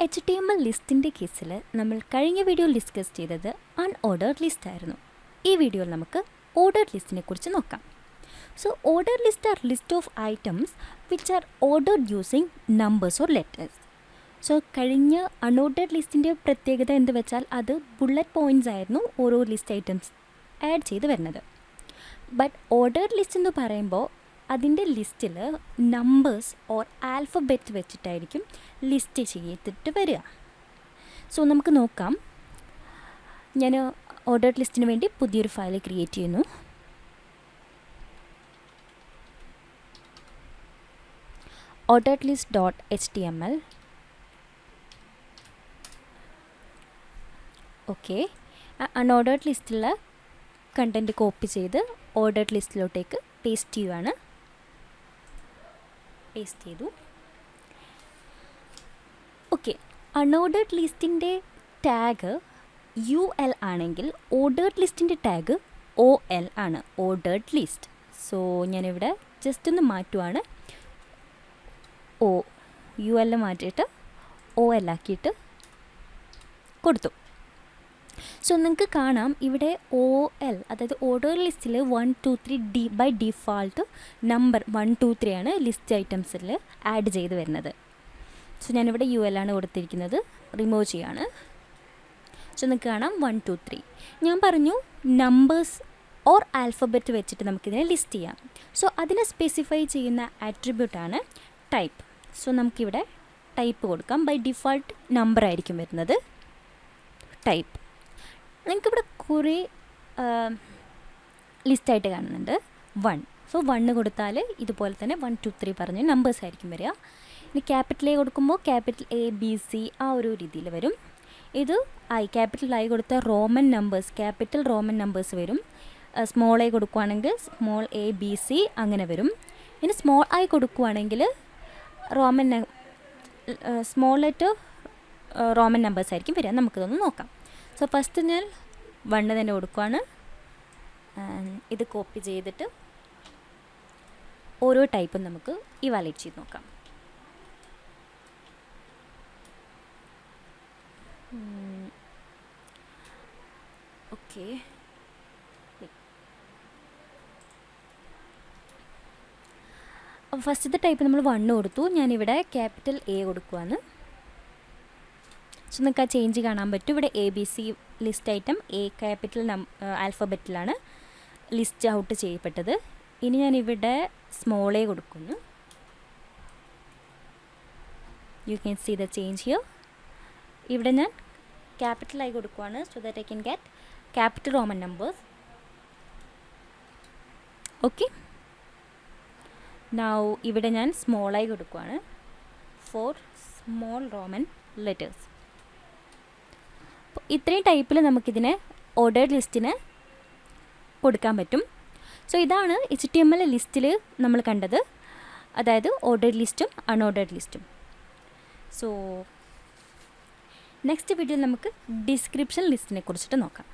HTML ലിസ്റ്റിൻ്റെ കേസിൽ നമ്മൾ കഴിഞ്ഞ വീഡിയോയിൽ ഡിസ്കസ് ചെയ്തത് അൺഓർഡേർഡ് ലിസ്റ്റ് ആയിരുന്നു. ഈ വീഡിയോയിൽ നമുക്ക് ഓർഡേർഡ് ലിസ്റ്റിനെ കുറിച്ച് നോക്കാം. So ordered list are list of items which are ordered using numbers or letters. So കഴിഞ്ഞ അൺഓർഡേർഡ് ലിസ്റ്റിൻ്റെ പ്രത്യേകത എന്ത് വെച്ചാൽ അത് ബുള്ളറ്റ് പോയിൻറ്റ്സ് ആയിരുന്നു ഓരോ ലിസ്റ്റ് ഐറ്റംസ് ആഡ് ചെയ്ത് വരുന്നത്. ബട്ട് ഓർഡേർഡ് ലിസ്റ്റ് എന്ന് പറയുമ്പോൾ അതിൻ്റെ ലിസ്റ്റിൽ നമ്പേഴ്സ് ഓർ ആൽഫബറ്റ് വെച്ചിട്ടായിരിക്കും ലിസ്റ്റ് ചെയ്തിട്ട് വരിക. സോ നമുക്ക് നോക്കാം. ഞാൻ ഓർഡേർഡ് ലിസ്റ്റിന് വേണ്ടി പുതിയൊരു ഫയൽ ക്രിയേറ്റ് ചെയ്യുന്നു. Ordered list .html. Okay, unordered ലിസ്റ്റിലുള്ള കണ്ടൻറ്റ് കോപ്പി ചെയ്ത് ഓർഡേർഡ് ലിസ്റ്റിലോട്ടേക്ക് പേസ്റ്റ് ചെയ്യുകയാണ്. പേസ്റ്റ് ചെയ്തു. ഓക്കെ, അൺഓർഡേർഡ് ലിസ്റ്റിൻ്റെ ടാഗ് UL ആണെങ്കിൽ ഓർഡേർഡ് ലിസ്റ്റിൻ്റെ ടാഗ് OL ആണ്, ഓർഡേർഡ് ലിസ്റ്റ്. സോ ഞാനിവിടെ ജസ്റ്റ് ഒന്ന് മാറ്റുവാണ്. UL മാറ്റിയിട്ട് OL ആക്കിയിട്ട് കൊടുത്തു. സോ നിങ്ങൾക്ക് കാണാം ഇവിടെ OL, അതായത് ഓർഡർ ലിസ്റ്റിൽ 1 2 3 ബൈ ഡിഫാൾട്ട് നമ്പർ 1 2 3 ആണ് ലിസ്റ്റ് ഐറ്റംസിൽ ആഡ് ചെയ്ത് വരുന്നത്. സോ ഞാനിവിടെ UL ആണ് കൊടുത്തിരിക്കുന്നത്, റിമൂവ് ചെയ്യാണ്. സോ നിങ്ങൾക്ക് കാണാം 1 2 3. ഞാൻ പറഞ്ഞു നമ്പേഴ്സ് ഓർ ആൽഫബറ്റ് വെച്ചിട്ട് നമുക്കിതിനെ ലിസ്റ്റ് ചെയ്യാം. സോ അതിനെ സ്പെസിഫൈ ചെയ്യുന്ന ആട്രിബ്യൂട്ടാണ് ടൈപ്പ്. സോ നമുക്കിവിടെ ടൈപ്പ് കൊടുക്കാം. ബൈ ഡിഫാൾട്ട് നമ്പർ ആയിരിക്കും വരുന്നത് ടൈപ്പ്. നിങ്ങൾക്കിവിടെ കുറേ ലിസ്റ്റായിട്ട് കാണുന്നുണ്ട് 1. സോ 1 കൊടുത്താൽ ഇതുപോലെ തന്നെ 1 2 3 പറഞ്ഞ് നമ്പേഴ്സ് ആയിരിക്കും വരിക. ഇനി ക്യാപിറ്റൽ A കൊടുക്കുമ്പോൾ ക്യാപിറ്റൽ ABC ആ ഒരു രീതിയിൽ വരും. ഇത് ക്യാപിറ്റൽ I കൊടുത്താൽ Roman numbers, capital Roman numbers വരും. സ്മോൾ I കൊടുക്കുകയാണെങ്കിൽ സ്മോൾ ABC അങ്ങനെ വരും. ഇനി സ്മോൾ I കൊടുക്കുകയാണെങ്കിൽ Roman small letter Roman numbers ആയിരിക്കും വരിക. നമുക്കിതൊന്ന് നോക്കാം. സോ ഫസ്റ്റ് ഞാൻ 1 തന്നെ കൊടുക്കുകയാണ്. ഇത് കോപ്പി ചെയ്തിട്ട് ഓരോ ടൈപ്പും നമുക്ക് ഇവാലുവേറ്റ് ചെയ്ത് നോക്കാം. ഓക്കെ, അപ്പോൾ ഫസ്റ്റത്തെ ടൈപ്പ് നമ്മൾ 1 കൊടുത്തു. ഞാനിവിടെ ക്യാപിറ്റൽ A കൊടുക്കുവാണ്. സോ നിങ്ങൾക്ക് ആ ചേഞ്ച് കാണാൻ പറ്റും. ഇവിടെ ABC list item A capital ആൽഫബറ്റിലാണ് ലിസ്റ്റ് ഔട്ട് ചെയ്യപ്പെട്ടത്. ഇനി ഞാനിവിടെ സ്മോൾ A കൊടുക്കുന്നു. You can see the change here. ഇവിടെ ഞാൻ ക്യാപിറ്റൽ I കൊടുക്കുവാണ്. So that I can get capital Roman numbers. Okay, now ഇവിടെ ഞാൻ സ്മോൾ I കൊടുക്കുവാണ് ഫോർ സ്മോൾ റോമൻ ലെറ്റേഴ്സ്. ഇത്രയും ടൈപ്പിൽ നമുക്കിതിനെ ഓർഡേർഡ് ലിസ്റ്റിന് കൊടുക്കാൻ പറ്റും. സോ ഇതാണ് HTML ലിസ്റ്റിൽ നമ്മൾ കണ്ടത്, അതായത് ഓർഡേർഡ് ലിസ്റ്റും അൺഓർഡേർഡ് ലിസ്റ്റും. സോ നെക്സ്റ്റ് വീഡിയോയിൽ നമുക്ക് ഡിസ്ക്രിപ്ഷൻ ലിസ്റ്റിനെ കുറിച്ചിട്ട് നോക്കാം.